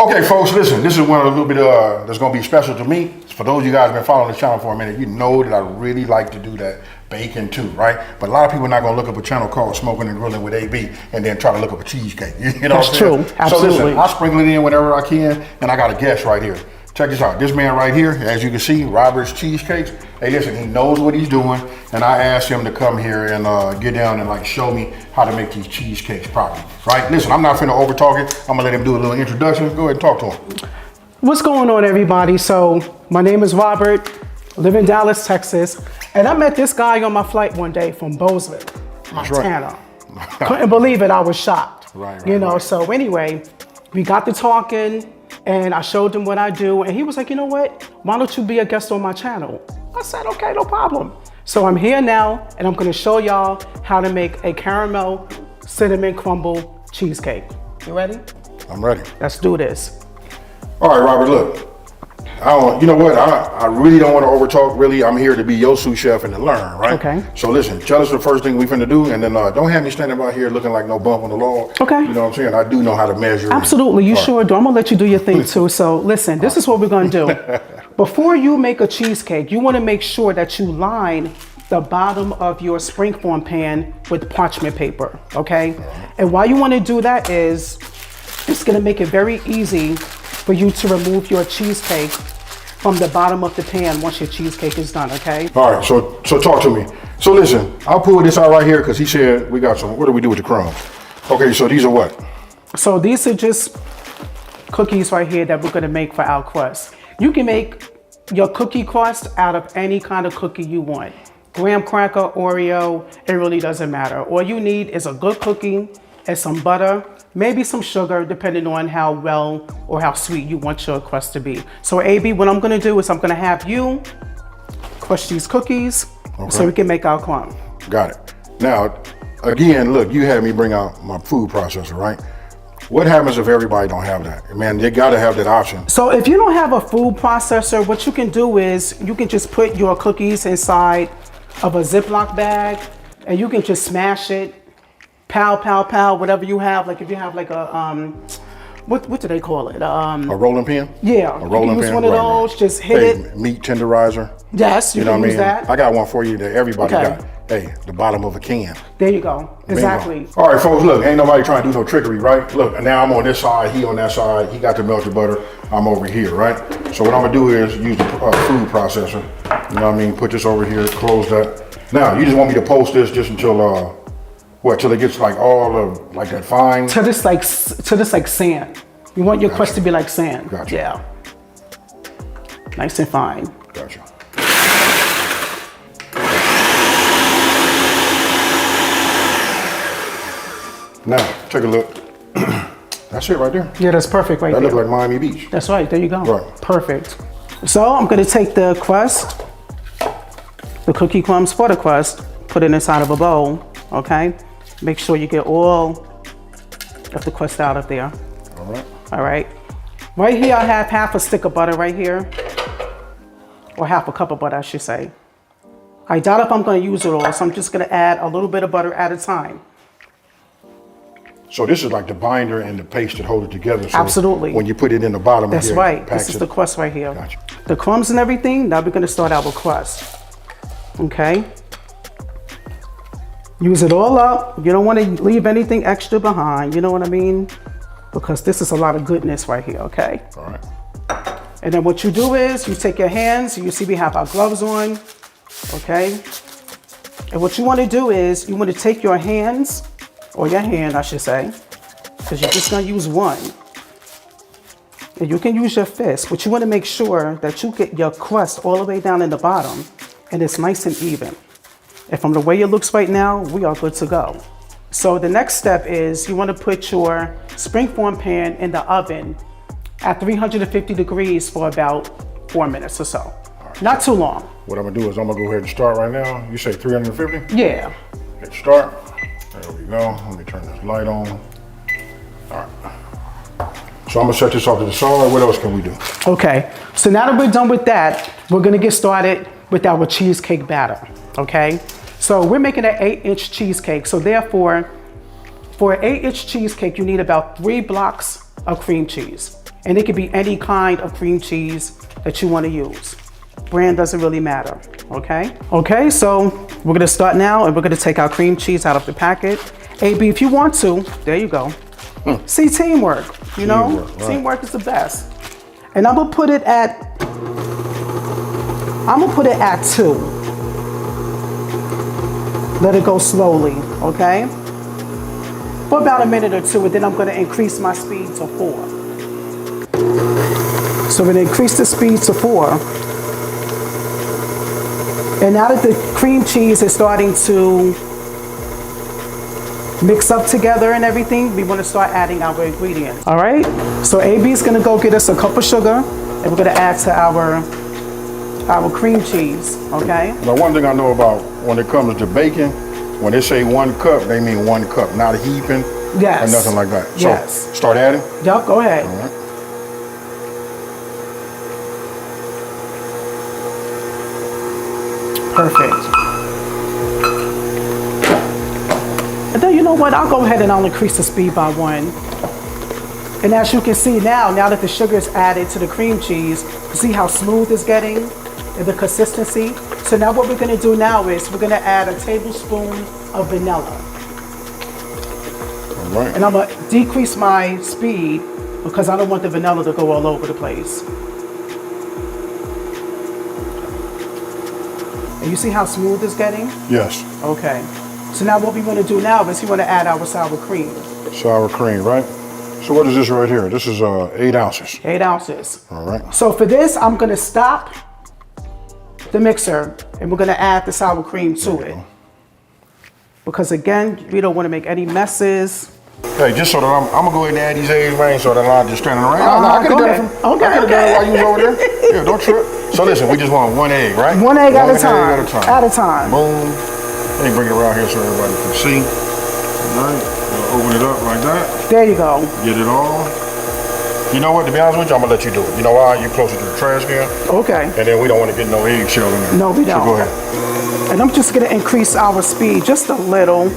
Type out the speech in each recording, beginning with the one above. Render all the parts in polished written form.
Okay, folks, listen, this is one of a little bit that's gonna be special to me. For those of you guys who've been following the channel for a minute, you know that I really like to do that bacon too, right? But a lot of people are not gonna look up a channel called Smoking and Grilling with AB and then try to look up a cheesecake. You know That's what I'm saying? true, absolutely. So listen, I sprinkle it in whenever I can, and I got a guest right here. Check this out. This man right here, as you can see, Robert's Cheesecakes. Hey, listen, he knows what he's doing, and I asked him to come here and get down and like show me how to make these cheesecakes properly, right? Listen, I'm not finna over talk it. I'm gonna let him do a little introduction. Go ahead and talk to him. What's going on, everybody? So my name is Robert, live in Dallas, Texas, and I met this guy on my flight one day from Bozeman, Montana. Right. Couldn't believe it. I was shocked. Right, you know. Right. So anyway, we got to talking. And I showed him what I do, and he was like, you know what? Why don't you be a guest on my channel? I said, okay, no problem. So I'm here now, and I'm gonna show y'all how to make a caramel cinnamon crumble cheesecake. You ready? I'm ready. Let's do this. All right, Robert, look. You know what? I really don't want to overtalk. Really, I'm here to be your sous chef and to learn, right? Okay. So listen, tell us the first thing we finna do, and then don't have me standing out here looking like no bump on the log. Okay. You know what I'm saying? I do know how to measure. Absolutely, you sure do. I'm gonna let you do your thing too. So listen, this is what we're gonna do. Before you make a cheesecake, you wanna make sure that you line the bottom of your springform pan with parchment paper, okay? And why you wanna do that is, it's gonna make it very easy for you to remove your cheesecake from the bottom of the pan once your cheesecake is done, okay? All right, so talk to me. So listen, I'll pull this out right here because he said we got some, what do we do with the crumbs? Okay, so these are what? So these are just cookies right here that we're gonna make for our crust. You can make your cookie crust out of any kind of cookie you want. Graham cracker, Oreo, it really doesn't matter. All you need is a good cookie and some butter, maybe some sugar, depending on how well or how sweet you want your crust to be. So AB, what I'm gonna do is I'm gonna have you crush these cookies so we can make our crumb. Got it. Now, again, look, you had me bring out my food processor, right? What happens if everybody don't have that? Man, they gotta have that option. So if you don't have a food processor, what you can do is you can just put your cookies inside of a Ziploc bag and you can just smash it. Pow, pow, pow, whatever you have. Like if you have like a, what do they call it? A rolling pin? Yeah, a rolling you can use pin. one of those, just hit it. Meat tenderizer. Yes, you know can what use that. I got one for you that everybody Okay. got. Hey, the bottom of a can. There you go, exactly. Bingo. All right, folks, look, ain't nobody trying to do no trickery, right? Look, now I'm on this side, he on that side, he got the melted butter, I'm over here, right? So what I'm gonna do is use the food processor, you know what I mean? Put this over here, close that. Now, you just want me to post this just until, till it gets like all of, like that fine? To this like sand. You want your crust to be like sand. Gotcha. Yeah. Nice and fine. Gotcha. Now, take a look. That's it right there. Yeah, that's perfect right That there. looks like Miami Beach. That's right, there you go. Right. Perfect. So I'm gonna take the crust, the cookie crumbs for the crust, put it inside of a bowl, okay? Make sure you get all of the crust out of there. All right. All right. Right here, I have half a stick of butter right here, or half a cup of butter, I should say. I doubt if I'm gonna use it all, so I'm just gonna add a little bit of butter at a time. So this is like the binder and the paste that hold it together. So Absolutely. When you put it in the bottom That's here, right. it packs This is it. the crust right here. Gotcha. The crumbs and everything, now we're gonna start out with crust. Okay? Use it all up. You don't wanna leave anything extra behind, you know what I mean? Because this is a lot of goodness right here, okay? All right. And then what you do is you take your hands, you see we have our gloves on, okay? And what you wanna do is you wanna take your hands, or your hand, I should say, because you're just gonna use one. And you can use your fist, but you wanna make sure that you get your crust all the way down in the bottom and it's nice and even. And from the way it looks right now, we are good to go. So the next step is you wanna put your springform pan in the oven at 350 degrees for about 4 minutes or so. Right. Not too long. What I'm gonna do is I'm gonna go ahead and start right now. You say 350? Yeah. Hit start. There we go. Let me turn this light on. All right. So I'm gonna set this off to the side. What else can we do? Okay, so now that we're done with that, we're gonna get started with our cheesecake batter, okay? So we're making an 8-inch cheesecake. So therefore, for an 8-inch cheesecake, you need about 3 blocks of cream cheese. And it could be any kind of cream cheese that you want to use. Brand doesn't really matter, okay? Okay, so we're gonna start now and we're gonna take our cream cheese out of the packet. AB, if you want to, there you go. See, teamwork, you know? Teamwork, right. Teamwork is the best. And I'm gonna put it at 2. Let it go slowly, okay? For about a minute or 2, and then I'm gonna increase my speed to 4. So we're gonna increase the speed to 4. And now that the cream cheese is starting to mix up together and everything, we wanna start adding our ingredients. All right, so AB is gonna go get us a cup of sugar, and we're gonna add to our cream cheese, okay? Now, one thing I know about when it comes to baking, when they say 1 cup, they mean 1 cup, not a heaping Yes. or nothing like that. So Yes. start adding. Yep, go ahead. All right. Perfect. And then you know what? I'll go ahead and I'll increase the speed by 1. And as you can see now that the sugar is added to the cream cheese, see how smooth it's getting and the consistency? So now what we're gonna do now is we're gonna add a tablespoon of vanilla. All right. And I'm gonna decrease my speed because I don't want the vanilla to go all over the place. And you see how smooth it's getting? Yes. Okay. So now what we want to do now is we want to add our sour cream. Sour cream, right? So what is this right here? This is 8 ounces. 8 ounces. All right. So for this, I'm going to stop the mixer and we're going to add the sour cream to it. Because again, we don't want to make any messes. Hey, just so that I'm gonna go ahead and add these eggs, man, so that I'm not just standing around. I could have go done it ahead. from, I could have done it while you was over there. Yeah, don't trip. So listen, we just want 1 egg, right? 1 egg at a Egg time. At a time. Boom. Let me bring it around here so everybody can see. All right. We'll open it up like that. There you go. Get it all. You know what? To be honest with you, I'm gonna let you do it. You know why? You're closer to the trash can. Okay. And then we don't want to get no eggshell in there. No, we don't. So go ahead. And I'm just going to increase our speed just a little.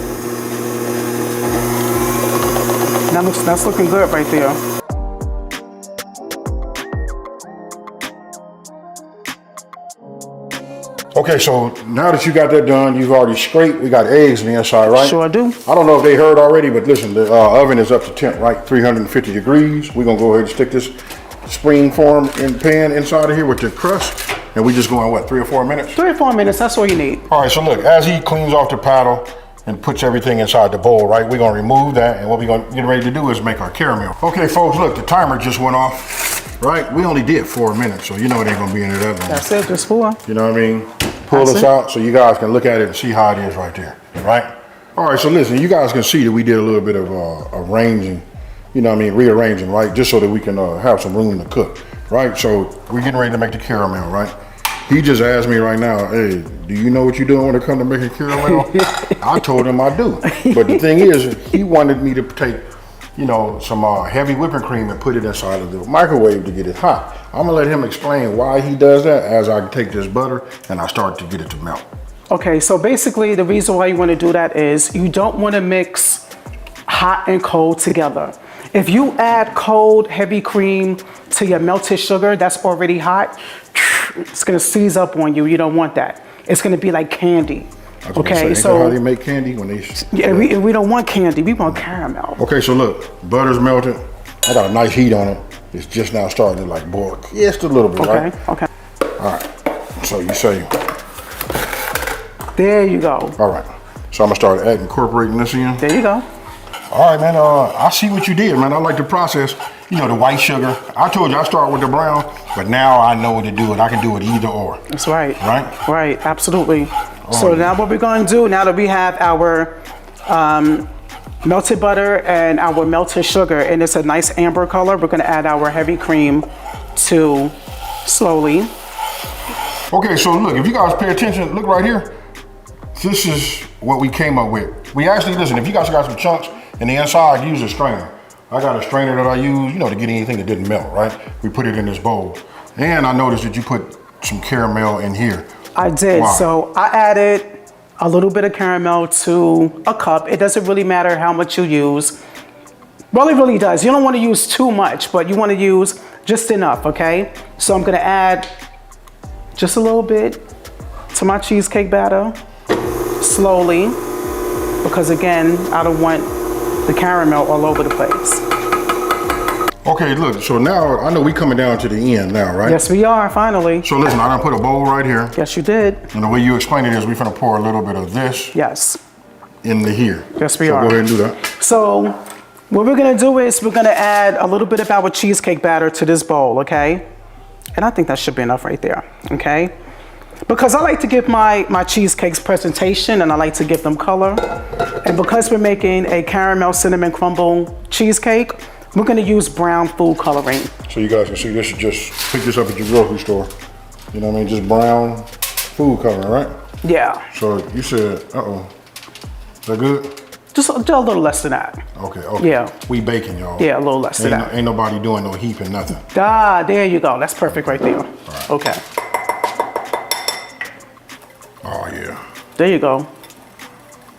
That's looking good right there. Okay, so now that you got that done, you've already scraped. We got eggs on the inside, right? Sure do. I don't know if they heard already, but listen, the oven is up to temp, right? 350 degrees. We're gonna go ahead and stick this spring form in pan inside of here with your crust. And we just going, what, 3 or 4 minutes? 3 or 4 minutes, that's all you need. All right, so look, as he cleans off the paddle and puts everything inside the bowl, right? We're gonna remove that, and what we're gonna get ready to do is make our caramel. Okay, folks, look, the timer just went off, right? We only did 4 minutes, so you know it ain't gonna be in there that long. That's it, just 4. You know what I mean? Pull this out so you guys can look at it and see how it is right there, right? All right, so listen, you guys can see that we did a little bit of arranging, you know what I mean, rearranging, right? Just so that we can have some room to cook, right? So we're getting ready to make the caramel, right? He just asked me right now, hey, do you know what you're doing when it comes to making caramel? I told him I do. But the thing is, he wanted me to take, you know, some heavy whipping cream and put it inside of the microwave to get it hot. I'm gonna let him explain why he does that as I take this butter and I start to get it to melt. Okay, so basically the reason why you want to do that is you don't want to mix hot and cold together. If you add cold, heavy cream to your melted sugar that's already hot, it's gonna seize up on you. You don't want that. It's gonna be like candy. Okay, so how they make candy when they? Yeah, we don't want candy. We want caramel. Okay, so look, butter's melted. I got a nice heat on it. It's just now starting to like boil just a little bit, right? Okay. All right. So you say. There you go. All right. So I'm gonna start incorporating this in. There you go. All right, man. I see what you did, man. I like the process. You know, the white sugar. I told you I start with the brown, but now I know what to do it. I can do it either or. That's right. Right? Right, absolutely. So now what we're going to do, now that we have our melted butter and our melted sugar, and it's a nice amber color, we're going to add our heavy cream to slowly. Okay, so look, if you guys pay attention, look right here. This is what we came up with. We actually, listen, if you guys got some chunks in the inside, use a strainer. I got a strainer that I use, you know, to get anything that didn't melt, right? We put it in this bowl. And I noticed that you put some caramel in here. I did. Wow. So I added a little bit of caramel to a cup. It doesn't really matter how much you use. Well, it really does. You don't want to use too much, but you want to use just enough, okay? So I'm gonna add just a little bit to my cheesecake batter, slowly, because again, I don't want the caramel all over the place. Okay, look, so now I know we coming down to the end now, right? Yes, we are, finally. So listen, I done put a bowl right here. Yes, you did. And the way you explained it is we're gonna pour a little bit of this Yes. into here. Yes, we so are. Go ahead and do that. So what we're gonna do is we're gonna add a little bit of our cheesecake batter to this bowl, okay? And I think that should be enough right there, okay? Because I like to give my cheesecakes presentation and I like to give them color. And because we're making a caramel cinnamon crumble cheesecake, we're gonna use brown food coloring. So you guys can see this is just, pick this up at your grocery store. You know what I mean? Just brown food coloring, right? Yeah, So you said, uh-oh, is that good? just a little less than that. Okay, okay. Yeah. We baking, y'all. Yeah, a little less than that. Ain't nobody doing no heaping, nothing. Ah, there you go. That's perfect right there. Right. Okay, Oh, yeah. there you go.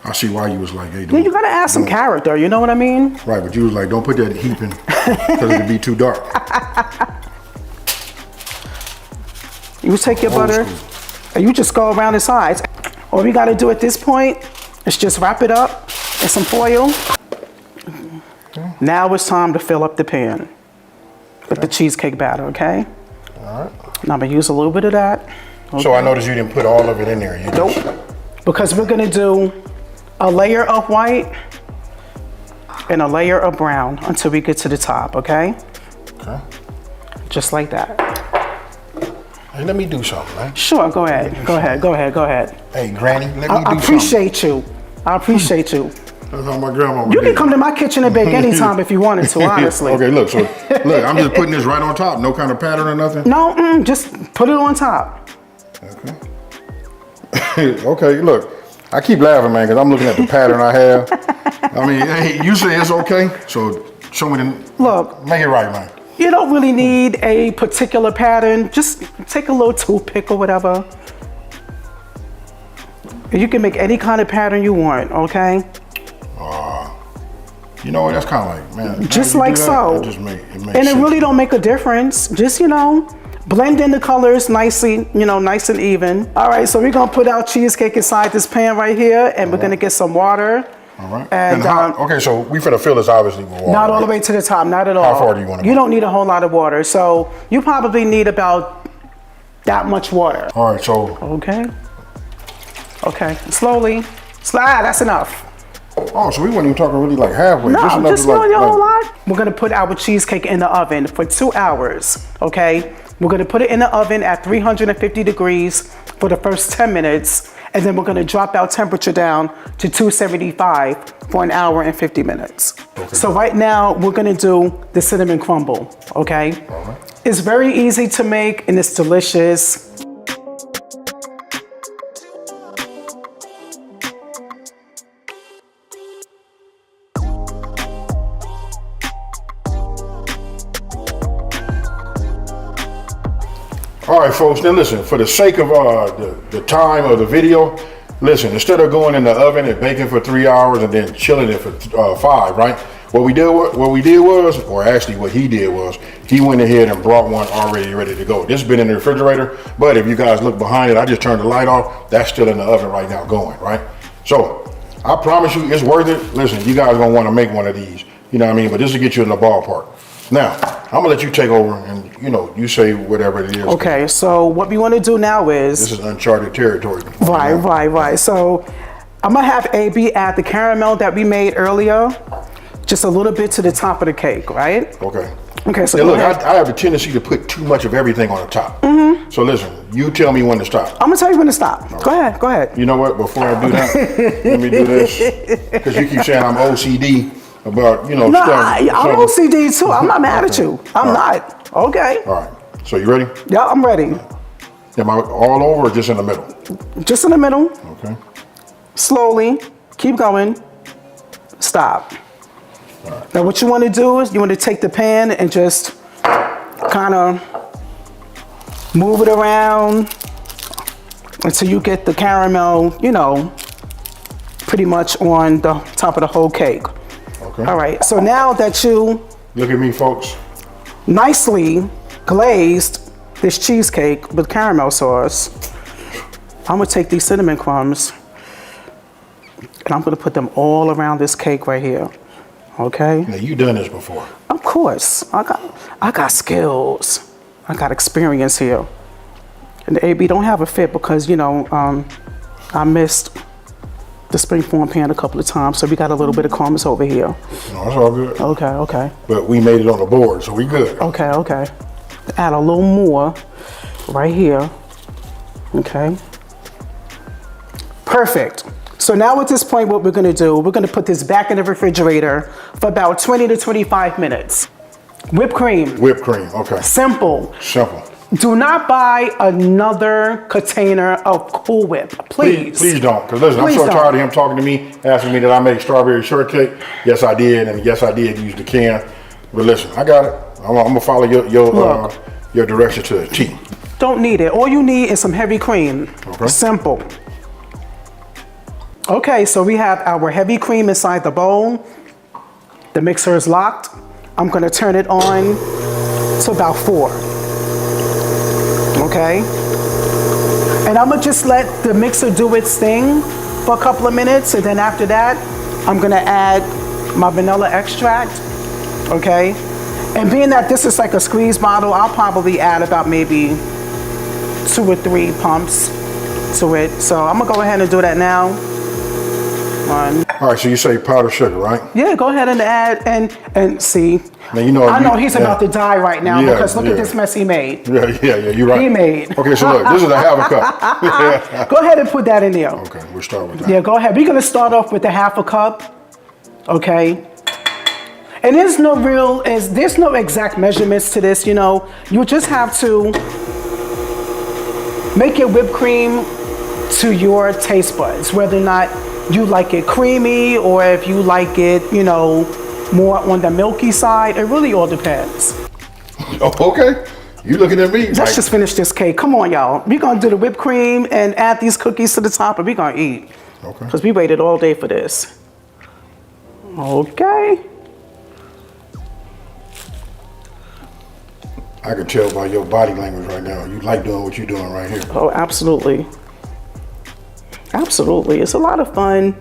I see why you was like, hey, Yeah, don't. you gotta add some character, you know what I mean? Right, but you was like, don't put that heaping because it'd be too dark. You take your Old butter school. and you just go around the sides. All we gotta do at this point is just wrap it up in some foil. Okay. Now it's time to fill up the pan with the cheesecake batter, okay? All right. Now I'm gonna use a little bit of that. So I noticed you didn't put all of it in there. You just, Nope. Because we're gonna do a layer of white and a layer of brown until we get to the top, okay? okay. Just like that. Hey, let me do something, man. Sure, go ahead. Go ahead, go ahead, go ahead. Hey, Granny, let me do I something. appreciate you. I appreciate you. That's how my grandma would You do. can come to my kitchen and bake anytime if you wanted to, honestly. Okay, look, so look, I'm just putting this right on top. No kind of pattern or nothing. No, just put it on top. Okay. Okay, look, I keep laughing, man, because I'm looking at the pattern I have. I mean, hey, you say it's okay, so show me the. Look. Make it right, man. You don't really need a particular pattern. Just take a little toothpick or whatever. You can make any kind of pattern you want, okay? You know what? That's kind of like, man. Just now you like do that, so. It just makes And sense. it really don't make a difference. Just, blend in the colors nicely, nice and even. All right, so we're gonna put our cheesecake inside this pan right here, and we're gonna get some water. All right. And, okay, so we finna fill this obviously with water. not all the right? way to the top, not at all. How far do you want to You go? don't need a whole lot of water, so you probably need about that much water. All right, so Okay. Okay, slowly. Slide, that's enough. so we weren't even talking really like halfway. No, enough just to, not a whole lot. We're gonna put our cheesecake in the oven for 2 hours, okay? We're gonna put it in the oven at 350 degrees for the first 10 minutes, and then we're gonna drop our temperature down to 275 for an hour and 50 minutes. Okay. So right now, we're gonna do the cinnamon crumble, okay? All right. It's very easy to make and it's delicious. All right, folks, now listen, for the sake of the time of the video, listen, instead of going in the oven and baking for 3 hours and then chilling it for 5, right? What we did was, or actually what he did was, he went ahead and brought one already ready to go. This has been in the refrigerator, but if you guys look behind it, I just turned the light off. That's still in the oven right now going, right? So I promise you it's worth it. Listen, you guys gonna wanna make one of these, you know what I mean? But this will get you in the ballpark. Now, I'm gonna let you take over and you say whatever it is. Okay, so what we wanna do now is, This is uncharted territory. Right. So I'm gonna have AB add the caramel that we made earlier, just a little bit to the top of the cake, right? Okay. Okay, so Now go look, ahead. I have a tendency to put too much of everything on the top. So listen, you tell me when to stop. I'm gonna tell you when to stop. Go ahead. You know what? Before I do that, let me do this. Because you keep saying I'm OCD about, No, stuff. I'm OCD too. I'm not mad at you. I'm not. Okay. All right. So you ready? Yeah, I'm ready. Am I all over or just in the middle? Just in the middle, Okay. slowly, keep going, stop. Now what you wanna do is you wanna take the pan and just kinda move it around until you get the caramel, pretty much on the top of the whole cake. Okay. All right, so now that you Look at me, folks. nicely glazed this cheesecake with caramel sauce, I'm gonna take these cinnamon crumbs and I'm gonna put them all around this cake right here. Okay? Now you done this before. Of course. I got skills. I got experience here. And the AB don't have a fit because, you know, I missed the springform pan a couple of times, so we got a little bit of crumbs over here. No, it's all good. Okay. But we made it on the board, so we good. Okay. Add a little more right here. Okay. Perfect. So now at this point, what we're gonna do, we're gonna put this back in the refrigerator for about 20 to 25 minutes. Whipped cream. Whipped cream, okay. Simple. Simple. Do not buy another container of Cool Whip, please. Please don't, because listen, Please I'm so don't. tired of him talking to me, asking me that I made strawberry shortcake. Yes, I did, and yes, I did use the can. But listen, I got it. I'm gonna follow your direction to the T. Don't need it. All you need is some heavy cream. Okay. Simple. Okay, so we have our heavy cream inside the bowl. The mixer is locked. I'm gonna turn it on to about 4. Okay? And I'm gonna just let the mixer do its thing for a couple of minutes, and then after that, I'm gonna add my vanilla extract, okay? And being that this is like a squeeze bottle, I'll probably add about maybe 2 or 3 pumps to it. So I'm gonna go ahead and do that now. 1. All right, so you say powdered sugar, right? Yeah, go ahead and add and see. Now you know. I know he's about to die right now because look at this mess he made. Yeah, you're right. He made. Okay, so look, this is a half a cup. Go ahead and put that in there. Okay, we'll start with that. Yeah, go ahead. We're gonna start off with the half a cup. Okay. And there's no exact measurements to this, you know. You just have to make your whipped cream to your taste buds, whether or not you like it creamy or if you like it, you know, more on the milky side. It really all depends. Oh, okay. You looking at me? Let's just finish this cake. Come on, y'all. We're gonna do the whipped cream and add these cookies to the top and we're gonna eat. Okay. Because we waited all day for this. Okay. I can tell by your body language right now. You like doing what you're doing right here. Oh, absolutely. Absolutely. It's a lot of fun.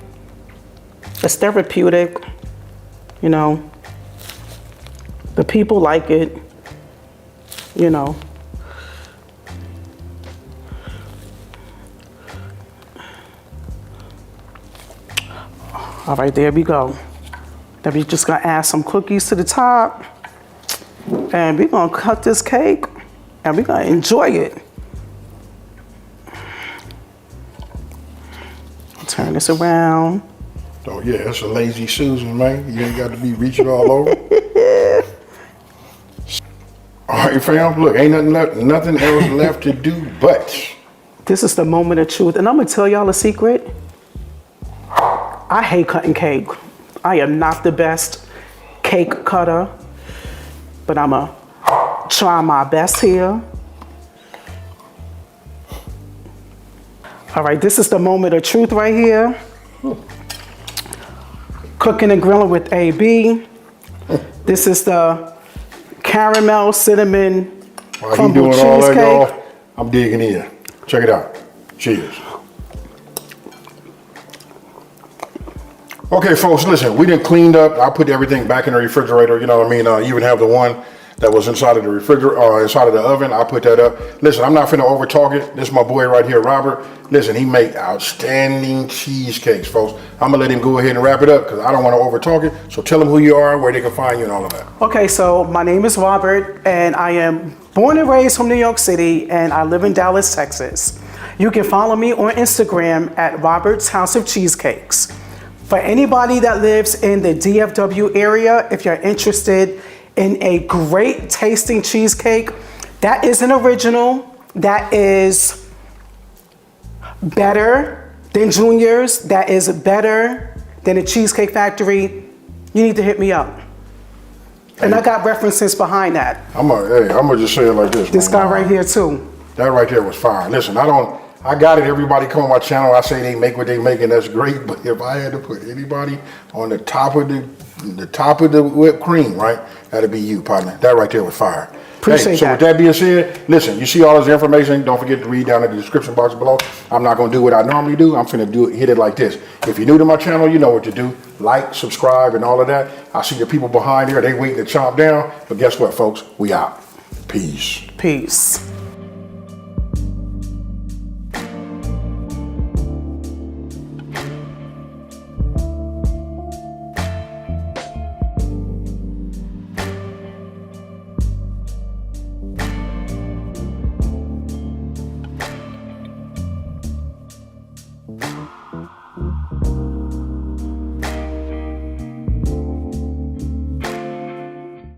It's therapeutic. You know, the people like it. You know. All right, there we go. Then we're just gonna add some cookies to the top. And we're gonna cut this cake and we're gonna enjoy it. Turn this around. Oh yeah, that's a lazy Susan, man. You ain't got to be reaching all over. All right, fam. Look, ain't nothing else left to do but. This is the moment of truth. And I'm gonna tell y'all a secret. I hate cutting cake. I am not the best cake cutter, but I'ma try my best here. All right, this is the moment of truth right here. Cooking and grilling with AB. This is the caramel cinnamon crumble cheesecake. All that, y'all, I'm digging in. Check it out. Cheers. Okay, folks, listen, we done cleaned up. I put everything back in the refrigerator. You know what I mean? Even have the one that was inside of the refrigerator, or inside of the oven. I put that up. Listen, I'm not finna over talk it. This is my boy right here, Robert. Listen, he make outstanding cheesecakes, folks. I'm gonna let him go ahead and wrap it up because I don't want to over talk it. So tell them who you are, where they can find you, and all of that. Okay, so my name is Robert, and I am born and raised from New York City, and I live in Dallas, Texas. You can follow me on Instagram at Robert's House of Cheesecakes. For anybody that lives in the DFW area, if you're interested in a great tasting cheesecake, that is an original, that is better than Junior's, that is better than the Cheesecake Factory, you need to hit me up. And I got references behind that. I'm gonna just say it like this. This guy right here too. That right there was fire. Listen, I don't I got it. Everybody come on my channel. I say they make what they make, and that's great. But if I had to put anybody on the top of the whipped cream, right, that'd be you, partner. That right there was fire. Appreciate so that. with that being said, listen, you see all this information, don't forget to read down in the description box below. I'm not going to do what I normally do. I'm finna hit it like this. If you're new to my channel, you know what to do. Like, subscribe, and all of that. I see the people behind there. They waiting to chomp down. But guess what, folks? We out. Peace. Peace.